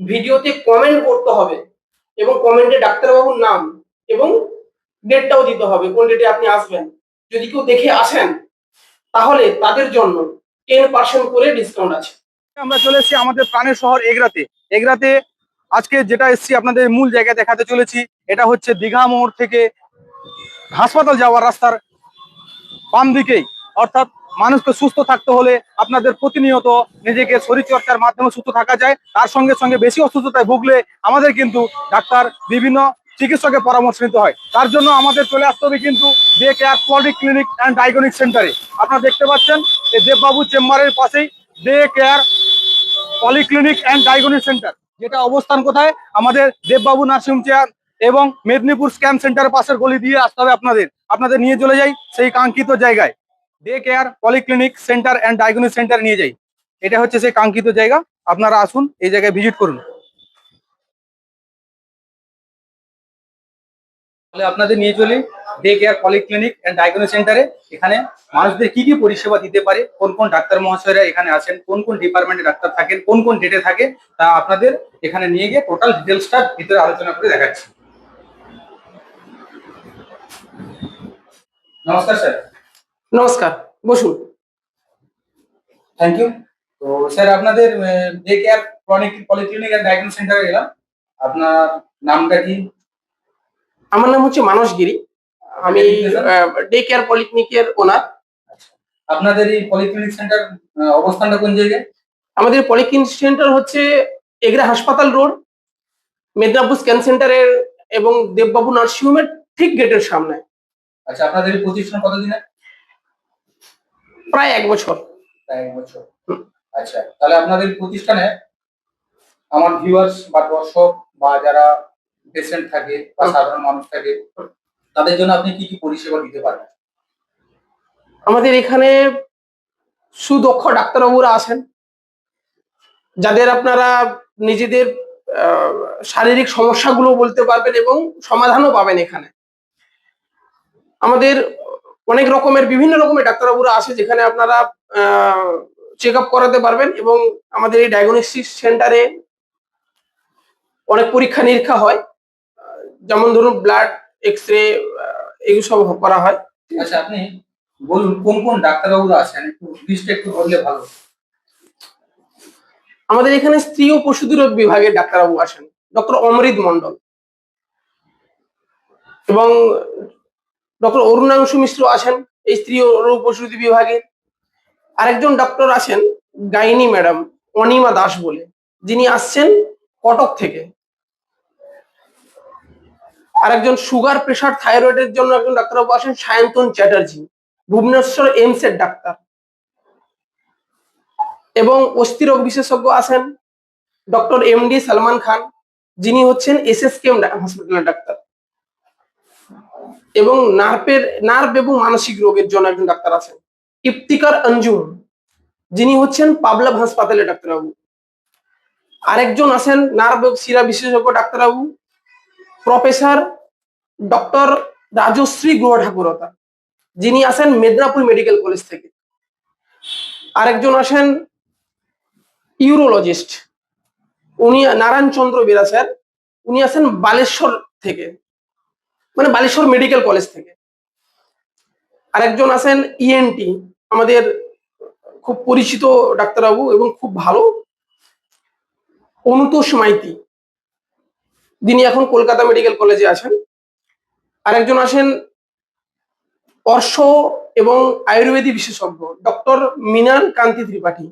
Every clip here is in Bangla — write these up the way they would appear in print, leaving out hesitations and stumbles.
ভিডিওতে কমেন্ট করতে হবে এবং কমেন্টে ডাক্তারবাবুর নাম এবং ডেটটাও দিতে হবে, কোন ডেটে আপনি আসবেন। যদি কেউ দেখে আসেন তাহলে তাদের জন্য 10% করে ডিসকাউন্ট আছে। আমরা চলে এসেছি আমাদের প্রাণের শহর এগরাতে। এগরাতে আজকে যেটা এসেছি আপনাদের মূল জায়গায় দেখাতে চলেছি, এটা হচ্ছে দীঘা মোড় থেকে হাসপাতাল যাওয়ার রাস্তার বাম দিকেই। অর্থাৎ মানুষকে সুস্থ থাকতে হলে আপনাদের প্রতিনিয়ত নিজেকে শরীরচর্চার মাধ্যমে সুস্থ থাকা যায়। তার সঙ্গে সঙ্গে বেশি অসুস্থতায় ভুগলে আমাদের কিন্তু ডাক্তার বিভিন্ন চিকিৎসকের পরামর্শ নিতে হয়। তার জন্য আমাদের চলে আসতে হবে কিন্তু day care polyclinic and diagnostic সেন্টারে। আপনারা দেখতে পাচ্ছেন এই দেববাবু চেম্বারের পাশেই day care polyclinic and diagnostic centre, যেটা অবস্থান কোথায়? আমাদের দেববাবু নার্সিং চেয়ার এবং মেদিনীপুর স্ক্যান সেন্টারের পাশের গলি দিয়ে আসতে হবে আপনাদের নিয়ে চলে যাই সেই কাঙ্ক্ষিত জায়গায়। Day care polyclinic centre and diagnostic centre নিয়ে যাই। এটা হচ্ছে সেই কাঙ্ক্ষিত জায়গা, আপনারা আসুন, এই জায়গায় ভিজিট করুন। তাহলে আপনাদের নিয়ে চলি day care polyclinic and diagnostic সেন্টারে। এখানে মানুষদের কি কি পরিষেবা দিতে পারে, কোন কোন ডাক্তার মহাশয়রা এখানে আছেন, কোন কোন ডিপার্টমেন্টে ডাক্তার থাকেন, কোন কোন ডেটে থাকে, তা আপনাদের এখানে নিয়ে গিয়ে টোটাল ডিটেলসটা ভিতরে আলোচনা করে দেখাচ্ছি। নমস্কার স্যার। নমস্কার, বসুন। Thank you. তো স্যার আপনাদের day care polyclinic and diagnostic সেন্টারে এলাম। আপনার নামটা কি? আমার নাম হচ্ছে মানস গিরি, আমি ডে কেয়ার পলিক্লিনিকের ওনার। আপনাদের এই পলিক্লিনিক সেন্টার অবস্থানটা কোন জায়গায়? আমাদের পলিক্লিনিক সেন্টার হচ্ছে এগরা হাসপাতাল রোড, মেদিনীপুর স্ক্যান সেন্টারের এবং দেববাবু নার্সিং হোমের ঠিক গেটের সামনে। আচ্ছা, আপনাদের এই প্রতিষ্ঠান কতদিনের? প্রায় 1 বছর। প্রায় 1 বছর। আচ্ছা, তাহলে আপনাদের প্রতিষ্ঠানে আমার ভিউয়ার্স বা দর্শক বা যারা পেশেন্ট থাকে বা সাধারণ মানুষ থাকে, তাদের জন্য আপনি কি কি পরিষেবা দিতে পারবেন? আমাদের এখানে সুদক্ষ ডাক্তারবাবুরা আছেন, যাদের আপনারা নিজেদের শারীরিক সমস্যাগুলো বলতে পারবেন এবং সমাধানও পাবেন এখানে। আমাদের অনেক রকমের বিভিন্ন রকমের ডাক্তারবাবুরা আছে, যেখানে আপনারা চেক আপ করাতে পারবেন এবং আমাদের এই ডায়াগনস্টিক সেন্টারে অনেক পরীক্ষা নিরীক্ষা হয়, যেমন ধরুন ব্লাড, এক্স-রে, এগুলো সব করা হয়। আচ্ছা, আপনি বলুন কোন কোন ডাক্তারবাবুরা আছেন, একটু লিস্ট একটু বললে ভালো। আমাদের এখানে স্ত্রী ও প্রসূতি রোগ বিভাগের ডাক্তারবাবু আসেন, ডক্টর অমৃত মন্ডল, এবং ডক্টর অরুণাংশু মিশ্র আছেন এই স্ত্রী ও রোগ প্রসূতি বিভাগে। আরেকজন ডক্টর আছেন গাইনি ম্যাডাম অনিমা দাস বলে, যিনি আসছেন কটক থেকে। আরেকজন সুগার, প্রেশার, থাইরয়েডের জন্য একজন ডাক্তারবাবু আসেন সায়ন্তন চ্যাটার্জি, ভুবনেশ্বর এইমস এর ডাক্তার। এবং অস্থি রোগ বিশেষজ্ঞ আছেন ডক্টর এমডি সালমান খান, যিনি হচ্ছেন এসএসকেএম হসপিটালের ডাক্তার। এবং নার্ভ এবং মানসিক রোগের জন্য একজন ডাক্তার আছেন ইফতিকার অঞ্জুম, যিনি হচ্ছেন পাবলাভ হাসপাতালের ডাক্তারবাবু। আরেকজন আছেন নার্ভ ও শিরা বিশেষজ্ঞ ডাক্তারবাবু প্রফেসর ডক্টর রাজশ্রী গুহ ঠাকুরতা, যিনি আসেন মেদিনীপুর মেডিকেল কলেজ থেকে। আরেকজন আসেন ইউরোলজিস্ট, উনি নারায়ণ চন্দ্র বেরা স্যার, উনি আসেন বালেশ্বর থেকে, মানে বালেশ্বর মেডিকেল কলেজ থেকে। আরেকজন আছেন ইএনটি, আমাদের খুব পরিচিত ডাক্তারবাবু এবং খুব ভালো, অনুতোষ মাইতি, যিনি এখন কলকাতা মেডিকেল কলেজে আছেন। আরেকজন আছেন অর্শ এবং আয়ুর্বেদিক বিশেষজ্ঞ ডক্টর মৃণাল কান্তি ত্রিপাঠী।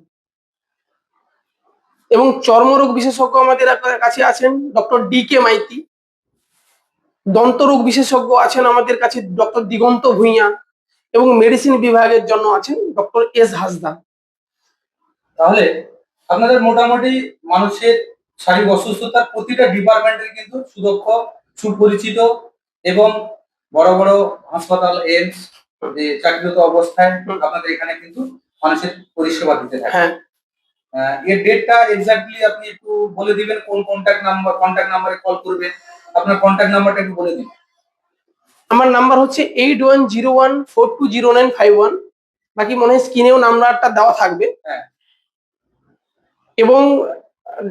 এবং চর্মরোগ বিশেষজ্ঞ আমাদের কাছে আছেন ডক্টর ডি কে মাইতি। দন্তরোগ বিশেষজ্ঞ আছেন আমাদের কাছে ডক্টর দিগন্ত ভুঁইয়া, এবং মেডিসিন বিভাগের জন্য আছেন ডক্টর এস হাসদা। তাহলে আপনাদের মোটামুটি মানুষের শারীরিক অসুস্থতার প্রতিটা ডিপার্টমেন্টের কিন্তু সুদক্ষ, সুপরিচিত এবং বড় বড় হাসপাতাল, এইমস যে চাকরিরত অবস্থায় আপনাদের এখানে কিন্তু মানুষের পরিষেবা দিতে থাকে। হ্যাঁ, এর ডেটটা এক্স্যাক্টলি আপনি একটু বলে দিবেন, কোন কন্টাক্ট নাম্বারে কল করবেন, আপনার কন্টাক্ট নাম্বারটা একটু বলে দিন। আমার নাম্বার হচ্ছে 8101420951, বাকি মনে হয় স্ক্রিনেও নাম্বারটা দেওয়া থাকবে। হ্যাঁ। এবং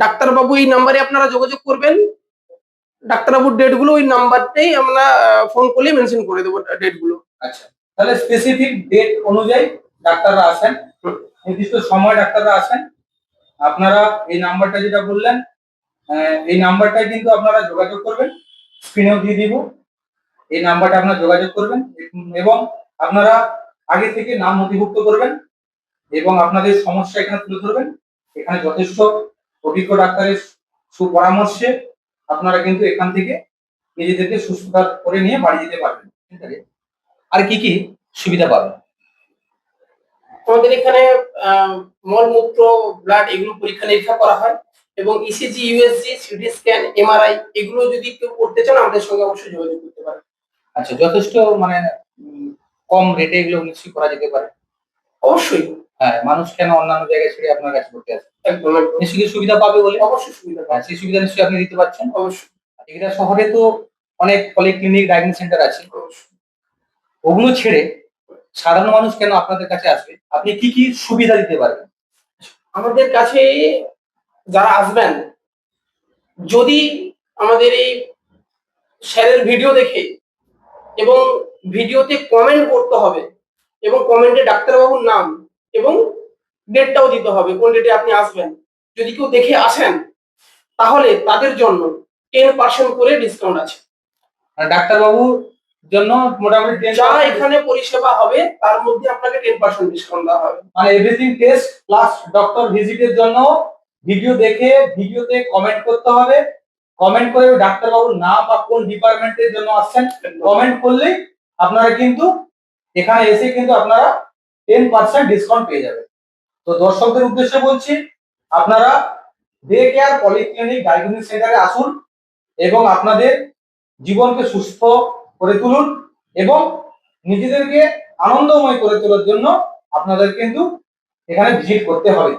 ডাক্তারবাবু এই নাম্বারে আপনারা যোগাযোগ করবেন। ডাক্তারবাবুর ডেট গুলো ওই নাম্বারটাই আমরা ফোন করলে মেনশন করে দেবো ডেট গুলো। আচ্ছা, তাহলে স্পেসিফিক ডেট অনুযায়ী ডাক্তাররা আসেন, হুম। নির্দিষ্ট সময় ডাক্তাররা আসেন। আপনারা এই নাম্বারটা যেটা বললেন, এই নাম্বারটায় কিন্তু আপনারা যোগাযোগ করবেন, স্ক্রিনেও দিয়ে দিব। এই নাম্বারটা আপনারা যোগাযোগ করবেন এবং আপনারা আগে থেকে নাম নথিভুক্ত করবেন এবং আপনাদের সমস্যা এখানে তুলে ধরবেন। এখানে যথেষ্ট অভিজ্ঞ ডাক্তারের সুপরামর্শে আপনারা কিন্তু এখান থেকে নিজেদেরকে সুস্থতা করে নিয়ে বাড়ি যেতে পারবেন। ঠিক আছে? আর কি কি সুবিধা পাবেন? আমাদের এখানে মলমূত্র, ব্লাড এগুলো পরীক্ষা নিরীক্ষা করা হয় এবং ECG, USG, CT scan, MRI এগুলো যদি কেউ করতে চান আমাদের সঙ্গে অবশ্যই যোগাযোগ করতে পারেন। আচ্ছা, যথেষ্ট মানে কম রেটে এগুলো নিশ্চয়ই করা যেতে পারে। অবশ্যই। হ্যাঁ, মানুষ কেন অন্যান্য জায়গায় ছেড়ে আপনার কাছে করতে আসে? একদম একদম। নিশ্চয়ই সুবিধা পাবে বলে। অবশ্যই সুবিধা হ্যাঁ, পাবেন। সেই সুবিধা নিশ্চয়ই আপনি দিতে পারছেন। অবশ্যই এগুলা শহরে তো অনেক পলিক্লিনিক, ডায়াগনস্টিক সেন্টার আছে। অবশ্যই। ওগুলো ছেড়ে সাধারণ মানুষ কেন আপনাদের কাছে আসবে? আপনি কি কি সুবিধা দিতে পারবেন? আমাদের কাছে যারা আসবেন, যদি আমাদের এই স্যারের ভিডিও দেখে এবং ভিডিওতে কমেন্ট করতে হবে এবং কমেন্টে ডাক্তারবাবুর নাম এবং ডেটটাও দিতে হবে কোন ডেটে আপনি আসবেন। যদি কেউ দেখে আসেন তাহলে তাদের জন্য 10% করে ডিসকাউন্ট আছে। মানে ডাক্তারবাবুর জন্য মোটামুটি যা এখানে পরিষেবা হবে তার মধ্যে আপনাকে 10% ডিসকাউন্ট দেওয়া হবে। মানে এভরিথিং টেস্ট প্লাস ডক্টর ভিজিটের জন্য ভিডিও দেখে ভিডিওতে কমেন্ট করতে হবে। কমেন্ট করে ডাক্তারবাবুর নাম বা কোন ডিপার্টমেন্টের জন্য আসছেন কমেন্ট করলেই আপনারা কিন্তু এখানে এসে কিন্তু আপনারা 10% ডিসকাউন্ট পেয়ে যাবেন। তো দর্শকদের উদ্দেশ্যে বলছি, আপনারা ডে কেয়ার পলিক্লিনিক ডায়াগনস্টিক সেন্টারে আসুন এবং আপনাদের জীবনকে সুস্থ করে তুলুন এবং নিজেদেরকে আনন্দময় করে তোলার জন্য আপনাদের কিন্তু এখানে ভিজিট করতে হবে।